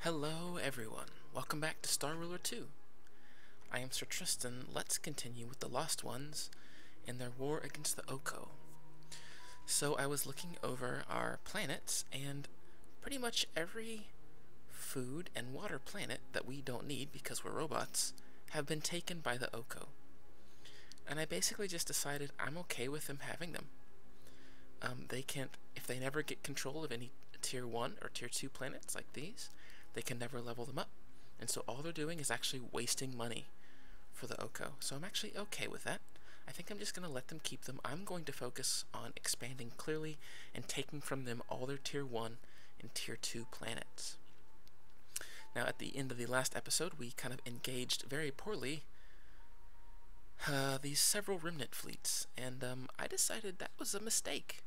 Hello everyone, welcome back to Star Ruler 2. I am Sir Tristan. Let's continue with the Lost Ones in their war against the Oko. So I was looking over our planets, and pretty much every food and water planet that we don't need because we're robots have been taken by the Oko. And I basically just decided I'm okay with them having them. They can't, if they never get control of any tier 1 or tier 2 planets like these, they can never level them up. And so all they're doing is actually wasting money for the Oko. So I'm actually okay with that. I think I'm just going to let them keep them. I'm going to focus on expanding clearly and taking from them all their tier 1 and tier 2 planets. Now at the end of the last episode, we kind of engaged very poorly these several remnant fleets, and I decided that was a mistake.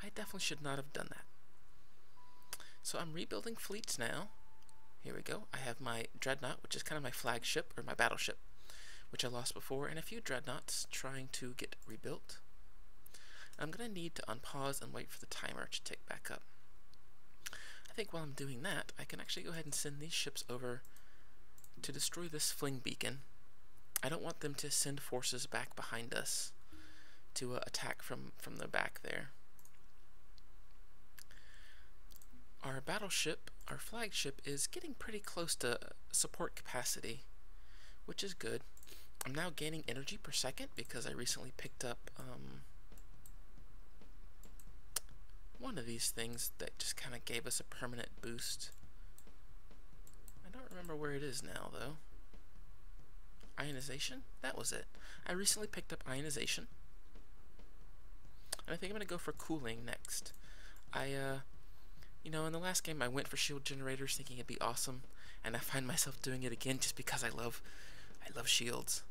I definitely should not have done that. So I'm rebuilding fleets now. Here we go. I have my dreadnought, which is kind of my flagship, or my battleship, which I lost before, and a few dreadnoughts trying to get rebuilt. I'm going to need to unpause and wait for the timer to tick back up. I think while I'm doing that, I can actually go ahead and send these ships over to destroy this fling beacon. I don't want them to send forces back behind us to attack from the back there. Our battleship, our flagship, is getting pretty close to support capacity, which is good. I'm now gaining energy per second because I recently picked up one of these things that just kind of gave us a permanent boost. I don't remember where it is now, though. Ionization? That was it. I recently picked up ionization. And I think I'm going to go for cooling next. You know, in the last game I went for shield generators thinking it'd be awesome, and I find myself doing it again just because I love shields.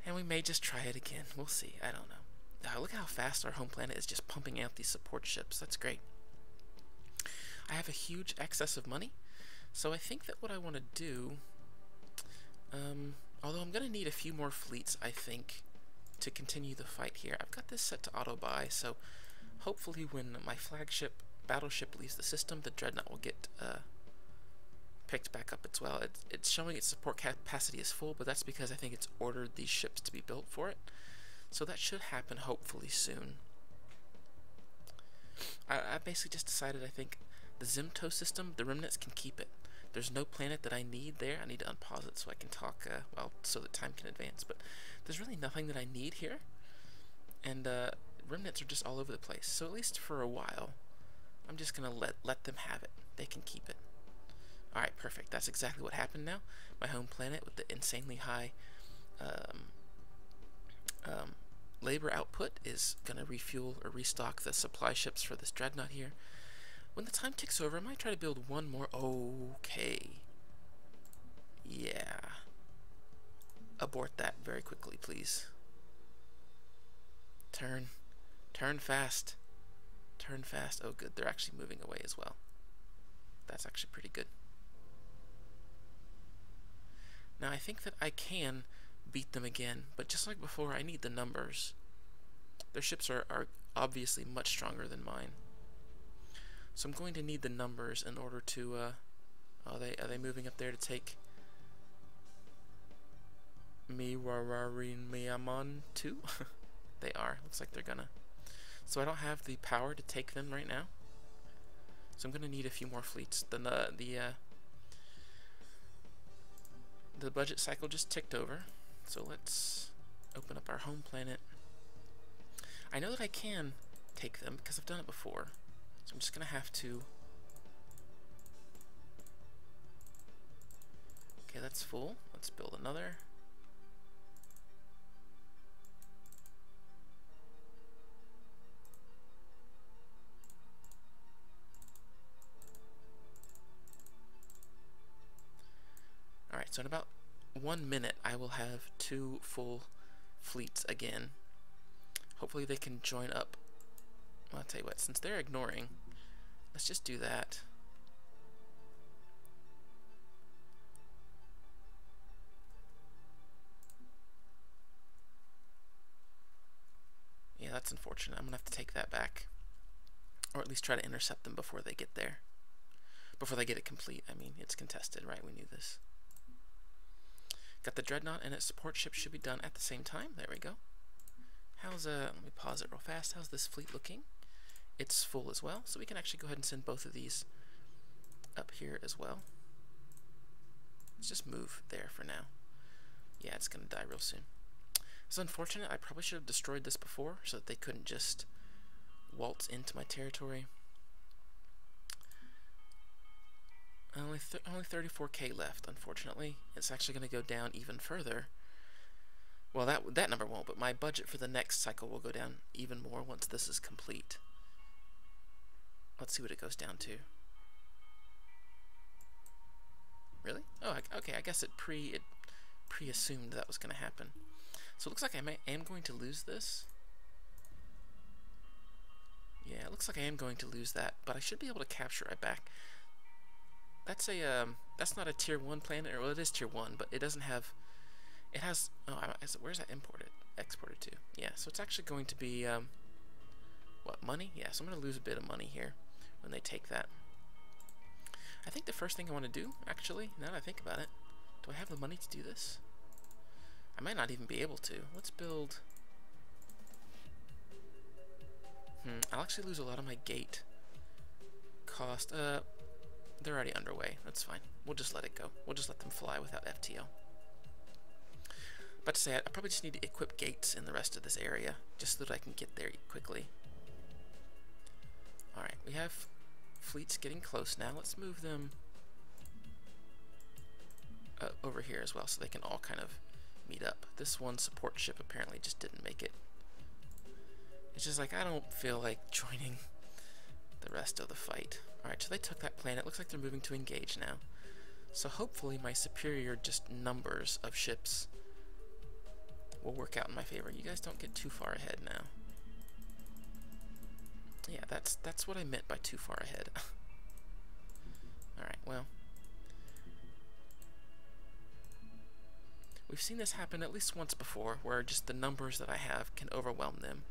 And we may just try it again. We'll see. I don't know. Look how fast our home planet is just pumping out these support ships. That's great. I have a huge excess of money, so I think that what I want to do, although I'm going to need a few more fleets, I think, to continue the fight here. I've got this set to auto-buy, so hopefully when my flagship battleship leaves the system, the dreadnought will get picked back up as well. It's showing its support capacity is full, but that's because I think it's ordered these ships to be built for it. So that should happen hopefully soon. I basically just decided I think the Zimto system, the remnants can keep it. There's no planet that I need there. I need to unpause it so I can talk, well, so that time can advance. But there's really nothing that I need here. And remnants are just all over the place. So at least for a while, I'm just going to let them have it. They can keep it. Alright, perfect. That's exactly what happened now. My home planet with the insanely high labor output is going to refuel or restock the supply ships for this dreadnought here. When the time ticks over, I might try to build one more. Okay. Yeah. Abort that very quickly, please. Turn. Turn fast. Turn fast. Oh, good. They're actually moving away as well. That's actually pretty good. Now, I think that I can beat them again, but just like before, I need the numbers. Their ships are obviously much stronger than mine. So I'm going to need the numbers in order to, are they moving up there to take Miwararin Miyaman too? They are. Looks like they're gonna. So I don't have the power to take them right now. So I'm gonna need a few more fleets. The budget cycle just ticked over. So let's open up our home planet. I know that I can take them because I've done it before. So I'm just gonna have to. Okay, that's full. Let's build another. Alright, so in about 1 minute I will have 2 full fleets again. Hopefully they can join up. Well, I'll tell you what, since they're ignoring, let's just do that. Yeah, that's unfortunate. I'm gonna have to take that back. Or at least try to intercept them before they get there. before they get it complete. I mean, it's contested, right? We knew this. Got the Dreadnought and its support ship should be done at the same time. There we go. How's, let me pause it real fast. How's this fleet looking? It's full as well, so we can actually go ahead and send both of these up here as well. Let's just move there for now. Yeah, it's gonna die real soon. It's unfortunate. I probably should have destroyed this before so that they couldn't just waltz into my territory. Only 34k left, unfortunately. It's actually going to go down even further. Well, that number won't, but my budget for the next cycle will go down even more once this is complete. Let's see what it goes down to. Really? Oh, okay, I guess it pre-assumed that was going to happen. So it looks like I am going to lose this. Yeah, it looks like I am going to lose that, but I should be able to capture it back. That's a that's not a tier 1 planet, or well, it is tier 1, but it doesn't have. It has. Oh, where's that exported to? Yeah, so it's actually going to be what, money? Yeah, so I'm going to lose a bit of money here when they take that. I think the first thing I want to do, actually, now that I think about it, do I have the money to do this? I might not even be able to. Let's build. I'll actually lose a lot of my gate cost. They're already underway. That's fine. We'll just let it go. We'll just let them fly without FTL. But to say, I probably just need to equip gates in the rest of this area, just so that I can get there quickly. Alright, we have fleets getting close now. Let's move them over here as well, so they can all kind of meet up. This one support ship apparently just didn't make it. It's just like, I don't feel like joining the rest of the fight. Alright, so they took that planet. Looks like they're moving to engage now. So hopefully my superior just numbers of ships will work out in my favor. You guys don't get too far ahead now. Yeah, that's what I meant by too far ahead. Alright, well. We've seen this happen at least once before, where just the numbers that I have can overwhelm them.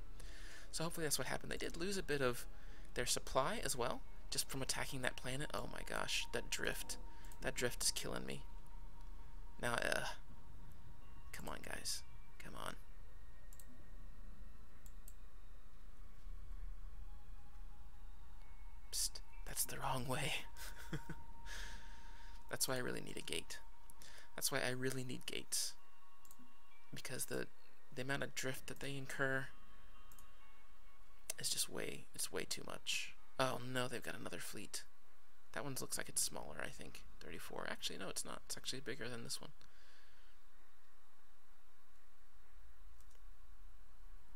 So hopefully that's what happened. They did lose a bit of their supply as well, just from attacking that planet. Oh my gosh, that drift. That drift is killing me. Now, come on, guys. Come on. Psst, that's the wrong way. That's why I really need a gate. That's why I really need gates. Because the amount of drift that they incur is just it's way too much. Oh no, they've got another fleet. That one looks like it's smaller, I think. 34. Actually, no, it's not. It's actually bigger than this one.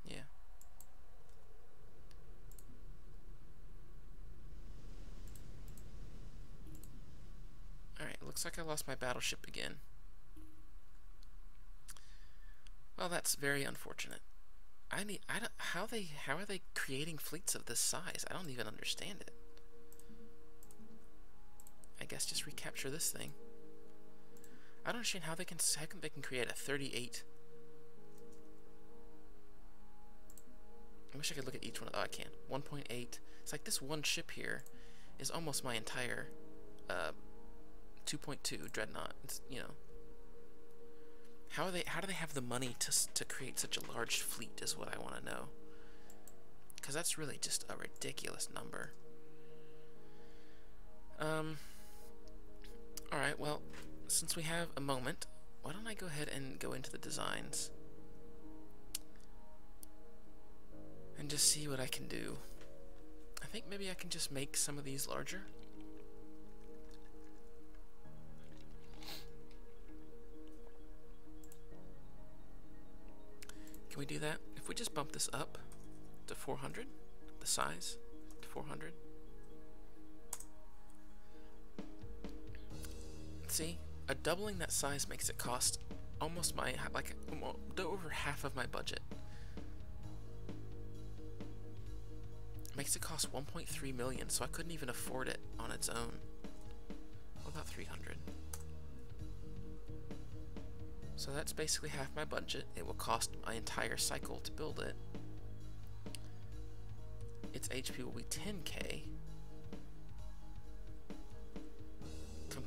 Yeah. Alright, looks like I lost my battleship again. Well, that's very unfortunate. How are they creating fleets of this size? I don't even understand it. I guess just recapture this thing. I don't understand how they can create a 38. I wish I could look at each one. Oh, I can. 1.8. It's like this one ship here is almost my entire 2.2 Dreadnought. It's, you know. How do they have the money to create such a large fleet is what I want to know. Because that's really just a ridiculous number. Alright, well, since we have a moment, why don't I go ahead and go into the designs and just see what I can do. I think maybe I can just make some of these larger. Can we do that? If we just bump this up to 400, the size to 400. See, a doubling that size makes it cost almost over half of my budget. Makes it cost 1.3 million, so I couldn't even afford it on its own. What about 300? So that's basically half my budget. It will cost my entire cycle to build it. Its HP will be 10k.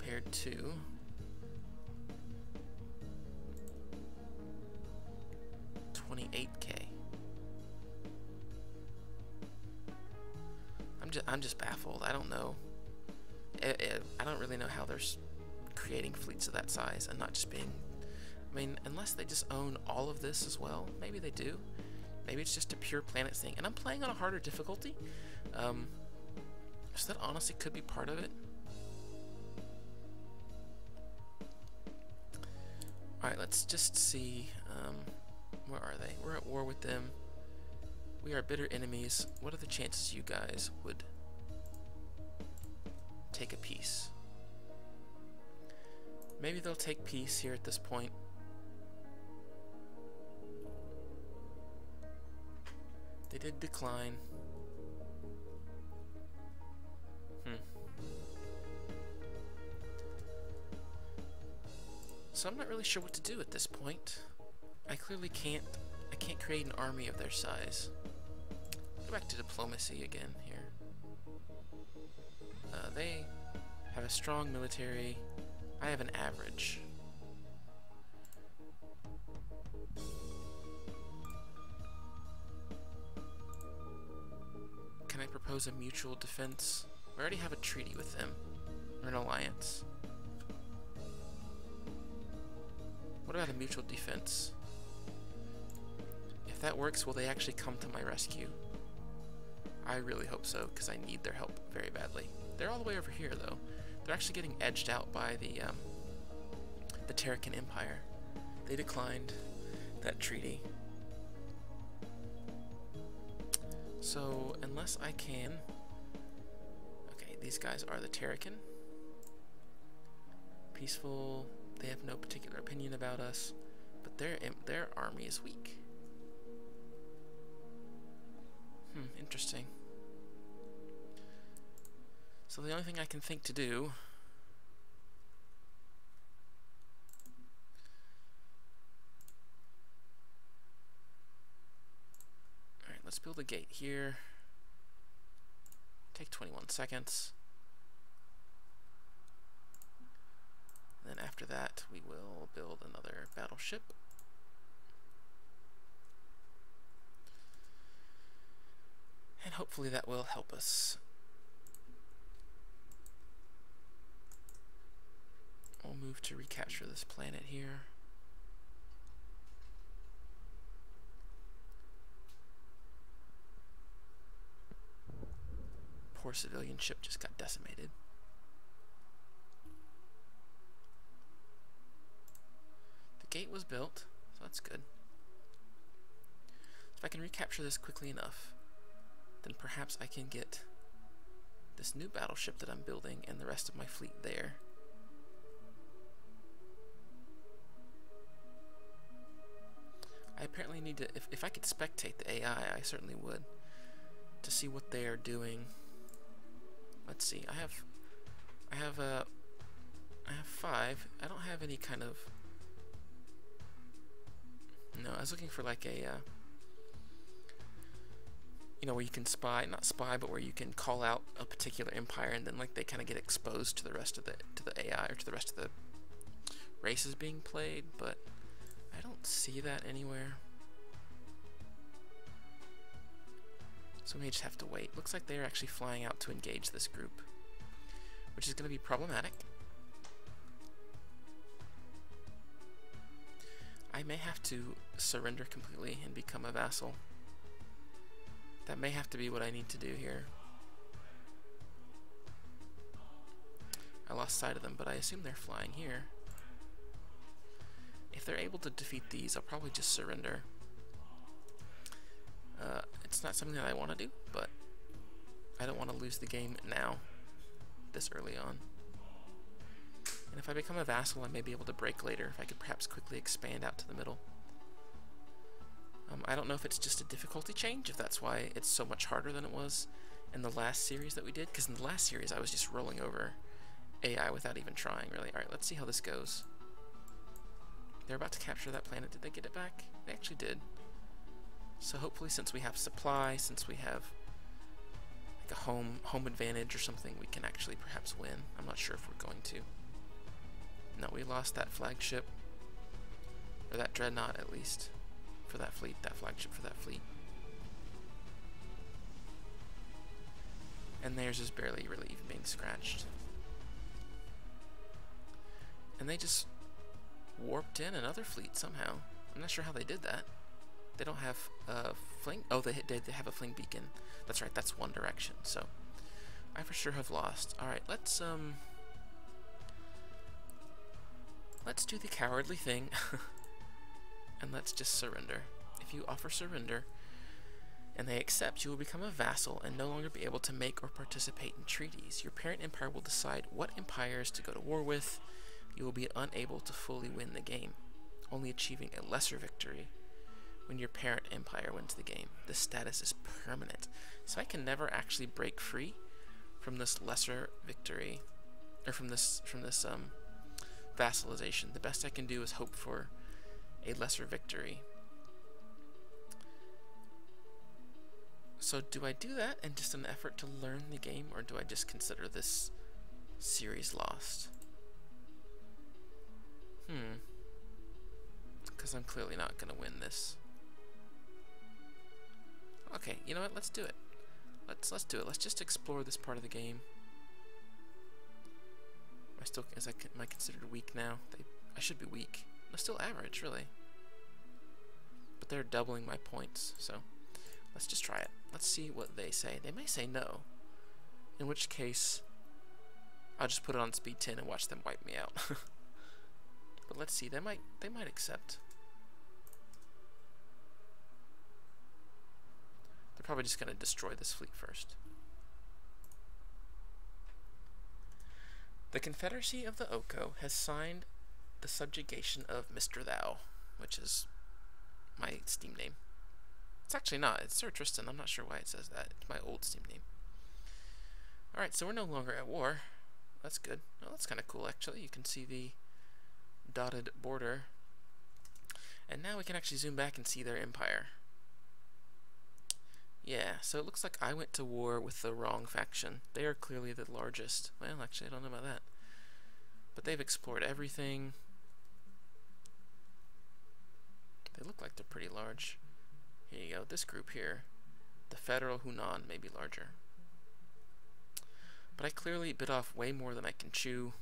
compared to $28K. I'm just baffled. I don't know. I don't really know how they're creating fleets of that size and not just being... I mean, unless they just own all of this as well. Maybe they do. Maybe it's just a pure planet thing. And I'm playing on a harder difficulty. So that honestly could be part of it. Alright, let's just see. Where are they? We're at war with them. We are bitter enemies. What are the chances you guys would take a peace? Maybe they'll take peace here at this point. They did decline. So I'm not really sure what to do at this point. I clearly can't create an army of their size. Go back to diplomacy again here. They have a strong military. I have an average. Can I propose a mutual defense? We already have a treaty with them. Or an alliance. What about a mutual defense? If that works, will they actually come to my rescue? I really hope so, because I need their help very badly. They're all the way over here, though. They're actually getting edged out by the Terrican Empire. They declined that treaty. So, unless I can... Okay, these guys are the Terrican. Peaceful. They have no particular opinion about us, but their army is weak. Interesting. So the only thing I can think to do... Alright, let's build a gate here. Take 21 seconds. Then after that, we will build another battleship. And hopefully that will help us. We'll move to recapture this planet here. Poor civilian ship just got decimated. The gate was built, so that's good. If I can recapture this quickly enough, then perhaps I can get this new battleship that I'm building and the rest of my fleet there. I apparently need to, if I could spectate the AI, I certainly would, to see what they are doing. Let's see, I have 5. I don't have any kind of... No, I was looking for like a... you know, where you can spy, not spy, but where you can call out a particular empire and then like they kind of get exposed to the rest of the AI or to the rest of the races being played, but I don't see that anywhere. So we may just have to wait. Looks like they're actually flying out to engage this group, which is going to be problematic. I may have to surrender completely and become a vassal. That may have to be what I need to do here. I lost sight of them, but I assume they're flying here. If they're able to defeat these, I'll probably just surrender. It's not something that I want to do, but I don't want to lose the game now, this early on. And if I become a vassal, I may be able to break later, if I could perhaps quickly expand out to the middle. I don't know if it's just a difficulty change, if that's why it's so much harder than it was in the last series that we did, because in the last series I was just rolling over AI without even trying, really. Alright, let's see how this goes. They're about to capture that planet. Did they get it back? They actually did. So hopefully, since we have supply, since we have like a home advantage or something, we can actually perhaps win. I'm not sure if we're going to. No, we lost that flagship. Or that dreadnought, at least. For that fleet. That flagship for that fleet. And theirs is barely really even being scratched. And they just warped in another fleet somehow. I'm not sure how they did that. They don't have a fling. Oh, they have a fling beacon. That's right. That's one direction. So I for sure have lost. All right, let's do the cowardly thing, and let's just surrender. If you offer surrender, and they accept, you will become a vassal and no longer be able to make or participate in treaties. Your parent empire will decide what empires to go to war with. You will be unable to fully win the game, only achieving a lesser victory when your parent empire wins the game. This status is permanent, so I can never actually break free from this lesser victory, or from this vassalization. The best I can do is hope for a lesser victory. So do I do that in just an effort to learn the game, or do I just consider this series lost? Because I'm clearly not going to win this. Okay, you know what? Let's do it. Let's do it. Let's just explore this part of the game. Am I considered weak now? I should be weak. I'm still average, really. But they're doubling my points, so let's just try it. Let's see what they say. They may say no, in which case I'll just put it on speed 10 and watch them wipe me out. But let's see. They might accept. They're probably just going to destroy this fleet first. The Confederacy of the Oko has signed the subjugation of Mr. Thou, which is my Steam name. It's actually not. It's Sir Tristan. I'm not sure why it says that. It's my old Steam name. Alright, so we're no longer at war. That's good. Oh, that's kind of cool, actually. You can see the dotted border. And now we can actually zoom back and see their empire. Yeah, so it looks like I went to war with the wrong faction. They are clearly the largest. Well, actually, I don't know about that. But they've explored everything. They look like they're pretty large. Here you go, this group here. The Federal Hunan may be larger. But I clearly bit off way more than I can chew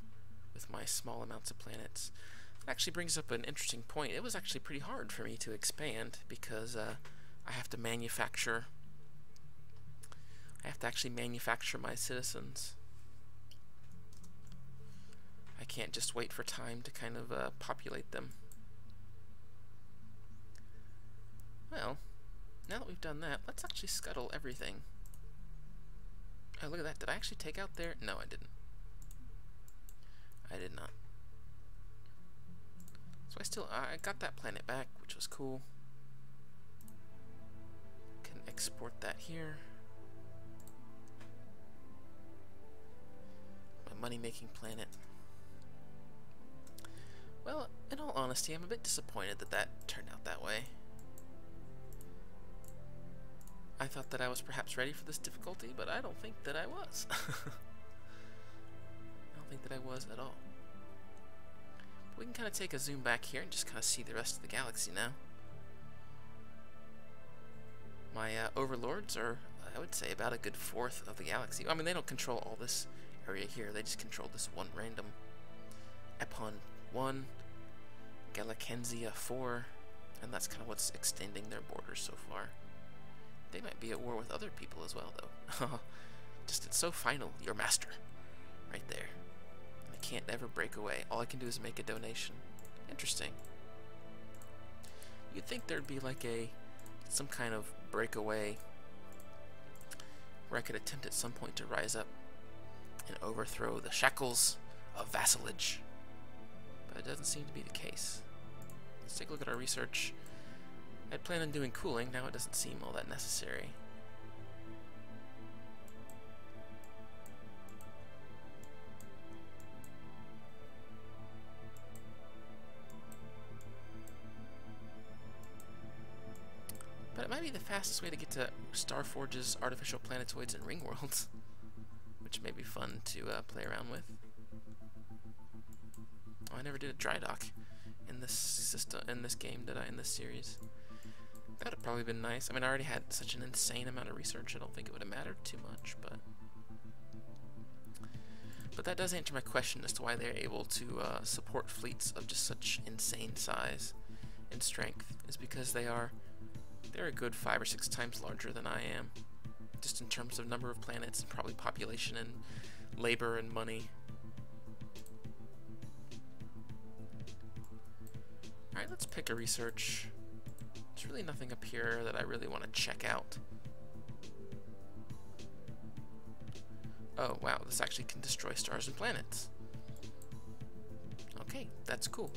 with my small amounts of planets. It actually brings up an interesting point. It was actually pretty hard for me to expand because I have to manufacture. I have to actually manufacture my citizens. I can't just wait for time to kind of populate them. Well, now that we've done that, let's actually scuttle everything. Oh, look at that. Did I actually take out there? No, I didn't. I did not. So I got that planet back, which was cool. Can export that here. My money-making planet. Well, in all honesty, I'm a bit disappointed that that turned out that way. I thought that I was perhaps ready for this difficulty, but I don't think that I was. I don't think that I was at all. We can kind of take a zoom back here and just kind of see the rest of the galaxy now. My overlords are, I would say, about a good fourth of the galaxy. I mean, they don't control all this area here. They just control this one random Epon 1, Galakenzia 4, and that's kind of what's extending their borders so far. They might be at war with other people as well, though. Just, it's so final. Your master. Right there. I can't ever break away. All I can do is make a donation. Interesting. You'd think there'd be like some kind of breakaway where I could attempt at some point to rise up and overthrow the shackles of vassalage. But it doesn't seem to be the case. Let's take a look at our research. I'd planned on doing cooling, now it doesn't seem all that necessary. But it might be the fastest way to get to Starforge's artificial planetoids and ring worlds, which may be fun to play around with. Oh, I never never did a dry dock in this system, in this game, did I? In this series, that'd have probably been nice. I mean, I already had such an insane amount of research. I don't think it would have mattered too much, but that does answer my question as to why they're able to support fleets of just such insane size and strength. Is because they're a good 5 or 6 times larger than I am, just in terms of number of planets and probably population and labor and money. Alright, let's pick a research. There's really nothing up here that I really want to check out. Oh, wow, this actually can destroy stars and planets. Okay, that's cool.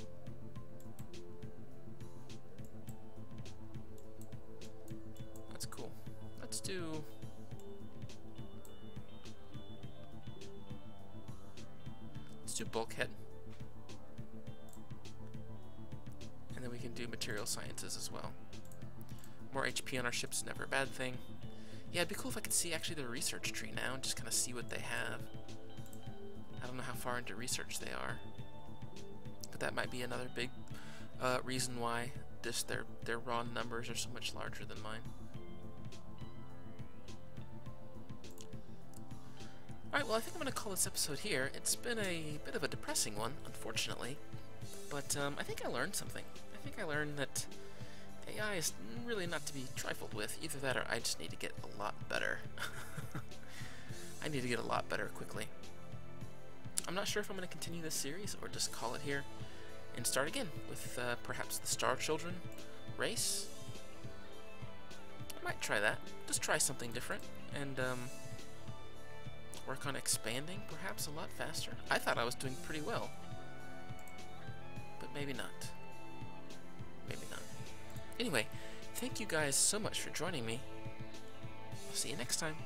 That's cool. Let's do... bulkhead. And then we can do material sciences as well. More HP on our ship's never a bad thing. Yeah, it'd be cool if I could see actually the research tree now and just kind of see what they have. I don't know how far into research they are, but that might be another big reason why just their raw numbers are so much larger than mine. Alright, well, I think I'm going to call this episode here. It's been a bit of a depressing one, unfortunately, but I think I learned something. I think I learned that AI is really not to be trifled with. Either that or I just need to get a lot better. I need to get a lot better quickly. I'm not sure if I'm going to continue this series or just call it here and start again with perhaps the Star Children race. I might try that. Just try something different and work on expanding perhaps a lot faster. I thought I was doing pretty well, but maybe not. Maybe not. Anyway, thank you guys so much for joining me. I'll see you next time.